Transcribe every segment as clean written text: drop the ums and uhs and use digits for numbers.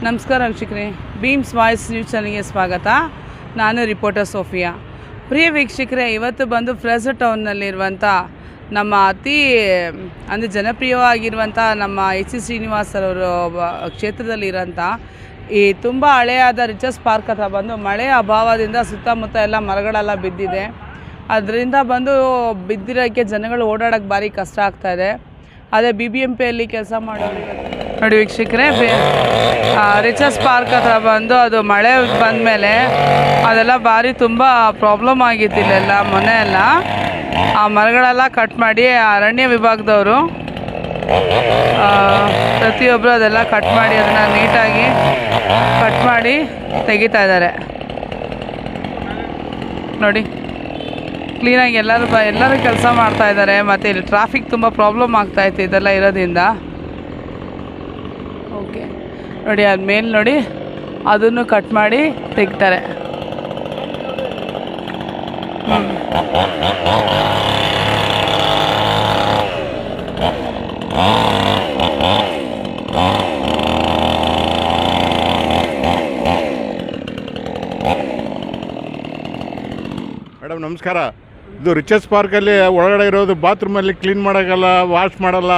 ನಮಸ್ಕಾರ ವೀಕ್ಷಕರೇ, beans voice news ಚಾನಲ್ಗೆ ಸ್ವಾಗತ. ನಾನು ರಿಪೋರ್ಟರ್ ಸೋಫಿಯಾ. ಪ್ರಿಯ ವೀಕ್ಷಕರೇ, ಇವತ್ತು ಬಂದು ಫ್ರೆಜರ್ ಟೌನ್ನಲ್ಲಿರುವಂಥ ನಮ್ಮ ಅತಿ ಅಂದರೆ ಜನಪ್ರಿಯವಾಗಿರುವಂಥ ನಮ್ಮ ಎಚ್ ಸಿ ಶ್ರೀನಿವಾಸರವರು ಕ್ಷೇತ್ರದಲ್ಲಿರೋಂಥ ಈ ತುಂಬ ಹಳೆಯಾದ ರಿಚರ್ಸ್ ಪಾರ್ಕ್ ಹತ್ರ ಬಂದು ಮಳೆಯ ಅಭಾವದಿಂದ ಸುತ್ತಮುತ್ತ ಎಲ್ಲ ಮರಗಳೆಲ್ಲ ಬಿದ್ದಿದೆ. ಅದರಿಂದ ಬಂದು ಬಿದ್ದಿರೋಕ್ಕೆ ಜನಗಳು ಓಡಾಡೋಕ್ಕೆ ಭಾರಿ ಕಷ್ಟ ಆಗ್ತಾಯಿದೆ. ಅದೇ BBMPಯಲ್ಲಿ ಕೆಲಸ ಮಾಡೋರು ನೋಡಿ ವೀಕ್ಷಕರೇ, ರಿಚರ್ಸ್ ಪಾರ್ಕ್ ಹತ್ರ ಬಂದು ಅದು ಮಳೆ ಬಂದಮೇಲೆ ಅದೆಲ್ಲ ಭಾರಿ ತುಂಬ ಪ್ರಾಬ್ಲಮ್ ಆಗಿತ್ತು. ಇಲ್ಲೆಲ್ಲ ಮೊನ್ನೆ ಎಲ್ಲ ಆ ಮರಗಳೆಲ್ಲ ಕಟ್ ಮಾಡಿ ಅರಣ್ಯ ವಿಭಾಗದವರು ಪ್ರತಿಯೊಬ್ಬರು ಅದೆಲ್ಲ ಕಟ್ ಮಾಡಿ ಅದನ್ನು ನೀಟಾಗಿ ಕಟ್ ಮಾಡಿ ತೆಗಿತಾ ಇದ್ದಾರೆ ನೋಡಿ. ಕ್ಲೀನಾಗಿ ಎಲ್ಲರೂ ಕೆಲಸ ಮಾಡ್ತಾಯಿದ್ದಾರೆ. ಮತ್ತು ಇಲ್ಲಿ ಟ್ರಾಫಿಕ್ ತುಂಬ ಪ್ರಾಬ್ಲಮ್ ಆಗ್ತಾಯಿತ್ತು ಇದೆಲ್ಲ ಇರೋದ್ರಿಂದ. ಓಕೆ ನೋಡಿ, ಅದ್ಮೇಲೆ ನೋಡಿ ಅದನ್ನು ಕಟ್ ಮಾಡಿ ತೆಗಿತಾರೆ. ಮೇಡಮ್ ನಮಸ್ಕಾರ. ಇದು ರಿಚರ್ಸ್ ಪಾರ್ಕಲ್ಲಿ ಒಳಗಡೆ ಇರೋದು ಬಾತ್ರೂಮಲ್ಲಿ ಕ್ಲೀನ್ ಮಾಡೋಕ್ಕಲ್ಲ, ವಾಶ್ ಮಾಡಲ್ಲ,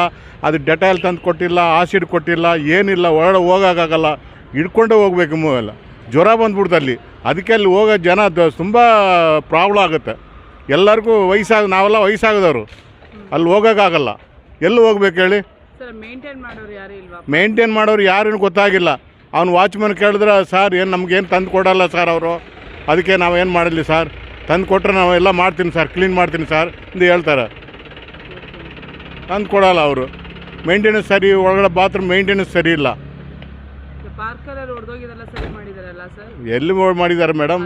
ಅದು ಡೆಟಾಲ್ ತಂದು ಕೊಟ್ಟಿಲ್ಲ, ಆಸಿಡ್ ಕೊಟ್ಟಿಲ್ಲ, ಏನಿಲ್ಲ. ಒಳಗಡೆ ಹೋಗೋಕ್ಕಾಗಲ್ಲ, ಹಿಡ್ಕೊಂಡೇ ಹೋಗ್ಬೇಕು. ಮೂವೆಲ್ಲ ಜ್ವರ ಬಂದ್ಬಿಡ್ತು ಅಲ್ಲಿ. ಅದಕ್ಕೆ ಅಲ್ಲಿ ಹೋಗೋ ಜನ ತುಂಬ ಪ್ರಾಬ್ಲಮ್ ಆಗುತ್ತೆ ಎಲ್ಲರಿಗೂ. ನಾವೆಲ್ಲ ವಯಸ್ಸಾಗದವರು, ಅಲ್ಲಿ ಹೋಗೋಕ್ಕಾಗಲ್ಲ. ಎಲ್ಲಿ ಹೋಗ್ಬೇಕು ಹೇಳಿ? ಮೇಂಟೈನ್ ಮಾಡೋರು ಯಾರೇನು ಗೊತ್ತಾಗಿಲ್ಲ. ಅವ್ನು ವಾಚ್ಮನ್ ಕೇಳಿದ್ರೆ, ಸರ್ ಏನು ನಮಗೇನು ತಂದು ಕೊಡಲ್ಲ ಸರ್ ಅವರು, ಅದಕ್ಕೆ ನಾವೇನು ಮಾಡಲಿ ಸರ್, ತಂದು ಕೊಟ್ಟರೆ ನಾವೆಲ್ಲ ಮಾಡ್ತೀನಿ ಸರ್, ಕ್ಲೀನ್ ಮಾಡ್ತೀನಿ ಸರ್ ಅಂತ ಹೇಳ್ತಾರೆ. ತಂದು ಕೊಡಲ್ಲ ಅವರು. ಮೇಂಟೆನೆನ್ಸ್ ಸರಿ, ಒಳಗಡೆ ಬಾತ್ರೂಮ್ ಮೇಂಟೆನೆನ್ಸ್ ಸರಿ ಇಲ್ಲ. ಎಲ್ಲಿ ಮಾಡಿದ್ದಾರೆ ಮೇಡಮ್?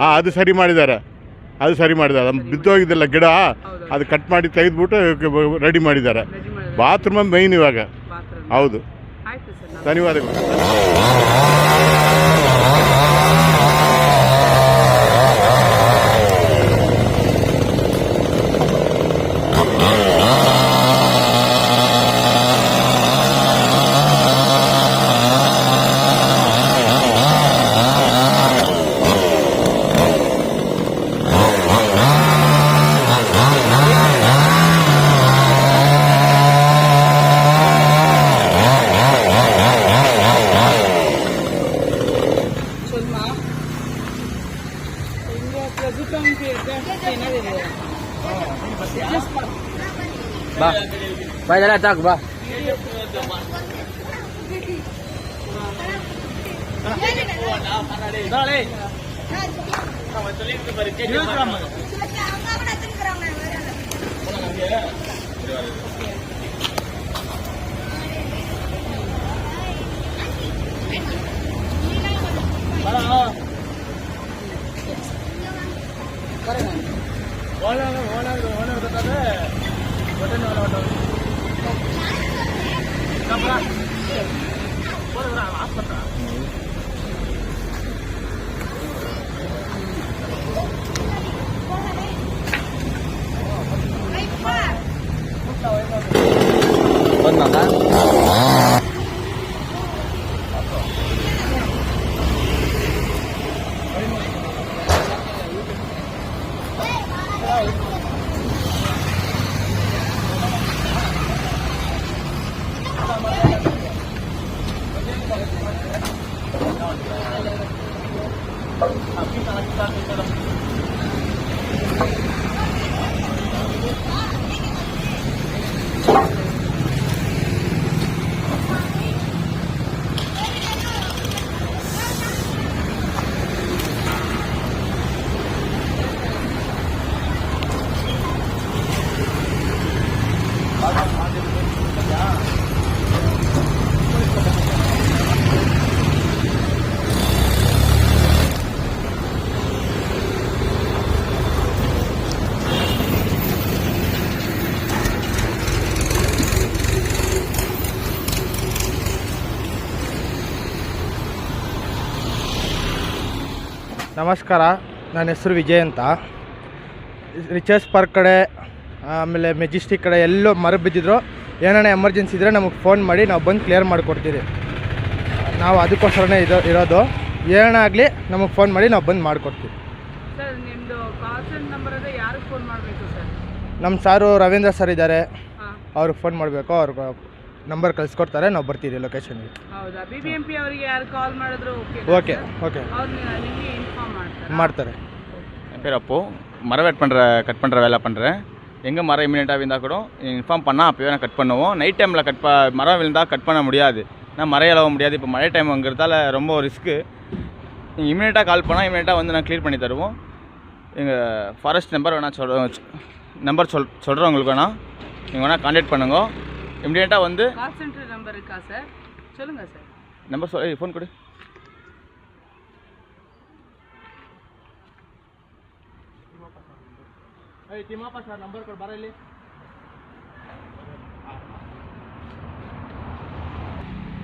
ಹಾಂ, ಅದು ಸರಿ ಮಾಡಿದ್ದಾರೆ. ಬಿದ್ದೋಗಿದ್ದಿಲ್ಲ ಗಿಡ, ಅದು ಕಟ್ ಮಾಡಿ ತೆಗೆದುಬಿಟ್ಟು ರೆಡಿ ಮಾಡಿದ್ದಾರೆ. ಬಾತ್ರೂಮ್ ಮೈನ್ ಇವಾಗ. ಹೌದು, ಧನ್ಯವಾದಗಳು. Ba jalan tak ba? Dale. Bên mặt á. ನಮಸ್ಕಾರ, ನನ್ನ ಹೆಸರು ವಿಜಯ್ ಅಂತ. ರಿಚರ್ಸ್ ಪಾರ್ಕ್ ಕಡೆ ಆಮೇಲೆ ಮೆಜೆಸ್ಟಿಕ್ ಕಡೆ ಎಲ್ಲೋ ಮರ ಬಿದ್ದಿದ್ರು ಏನಾರ ಎಮರ್ಜೆನ್ಸಿ ಇದ್ದರೆ ನಮಗೆ ಫೋನ್ ಮಾಡಿ ನಾವು ಬಂದು ಕ್ಲಿಯರ್ ಮಾಡಿಕೊಡ್ತೀವಿ. ನಾವು ಅದಕ್ಕೋಸ್ಕರನೇ ಇರೋದು. ಏನೇ ಆಗಲಿ ನಮಗೆ ಫೋನ್ ಮಾಡಿ ನಾವು ಬಂದು ಮಾಡಿಕೊಡ್ತೀವಿ. ಸರ್ ನಿಮ್ಮದು ಕಾಲ್ ಸೆಂಟರ್ ನಂಬರ್ ಅದೇ ಯಾರಿಗೆ ಫೋನ್ ಮಾಡಬೇಕು ಸರ್? ನಮ್ಮ ಸಾರು ರವೀಂದ್ರ ಸರ್ ಇದ್ದಾರೆ, ಹಾಂ, ಅವ್ರಿಗೆ ಫೋನ್ ಮಾಡಬೇಕು. ಅವ್ರಿಗೆ ನಂಬರ್ ಕಳಿಸ್ಕೊಡ್ತಾರೆ, ನಾವು ಬರ್ತೀವಿ ಲೊಕೇಶನ್ಗೆ. ಹೌದಾ? BBMP ಅವರಿಗೆ ಯಾರು ಕಾಲ್ ಮಾಡಿದ್ರು ಓಕೆ ಓಕೆ ಅವ್ರು ನಿಮಗೆ ಇನ್ಫಾರ್ಮ್ ಮಾಡ್ತಾರೆ. என் பேர் அப்போ மரம் கட் பண்ணுற வேலை பண்ணுறேன். எங்கே மரம் இமீடியட்டாக விழுந்தால் கூட இன்ஃபார்ம் பண்ணால் அப்போவே நான் கட் பண்ணுவோம். நைட் டைமில் மரம் விழுந்தால் கட் பண்ண முடியாது, நான் மரம் இழவ முடியாது. இப்போ மழை டைம்ங்கிறதால ரொம்ப ரிஸ்க்கு. நீங்கள் இமீடியட்டாக கால் பண்ணால் இமீடியட்டாக வந்து நான் க்ளியர் பண்ணி தருவோம். எங்கள் ஃபாரஸ்ட் நம்பர் வேணால் சொல்கிறேன் உங்களுக்கு வேணால், நீங்கள் வேணால் கான்டாக்ட் பண்ணுங்க. இமீடியட்டாக வந்து கால் சென்டர் நம்பர் இருக்கா சார்? சொல்லுங்கள் சார். நம்பர் ஃபோன் கொடு.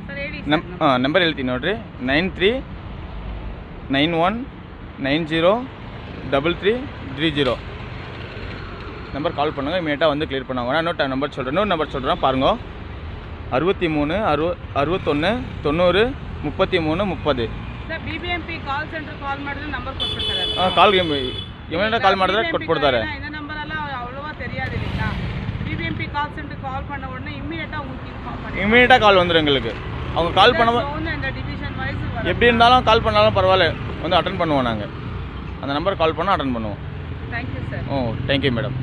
ಸರ್ ಹೇಳಿ. ನಂಬರ್ ಹೇಳ್ತೀನಿ ನೋಡಿರಿ, 9391903330 நம்பர் கால் பண்ணுங்க, இமீடியட்டாக வந்து கிளியர் பண்ணுவாங்க. நான் இன்னொரு நம்பர் சொல்கிறேன் பாருங்க, 63 61 90 33 30. Sir BBMP call centre call ಮಾಡಿದ್ರೆ ನಂಬರ್ ಕೊಟ್ಬಿಡ್ತಾರೆ. ಕಾಲ್ இமீடியட்டாக கால் ಮಾಡಿದ್ರೆ ಕೊಟ್ಬಿಡ್ತಾರೆ. இந்த நம்பரெல்லாம் அவ்வளோவா தெரியாது இல்லைங்களா? BBMP கால் சென்டர் கால் பண்ண உடனே இம்மீடியட்டாக உங்களுக்கு இன்ஃபார்ம் பண்ணி இமீடியட்டாக கால் வந்துடும் எங்களுக்கு. அவங்க கால் பண்ண வந்து இந்த டிவிஷன் வைஸ் எப்படி இருந்தாலும் கால் பண்ணாலும் பரவாயில்ல, வந்து அட்டன் பண்ணுவோம். நாங்கள் அந்த நம்பர் கால் பண்ணால் அட்டன் பண்ணுவோம். Thank you sir. Oh thank you madam.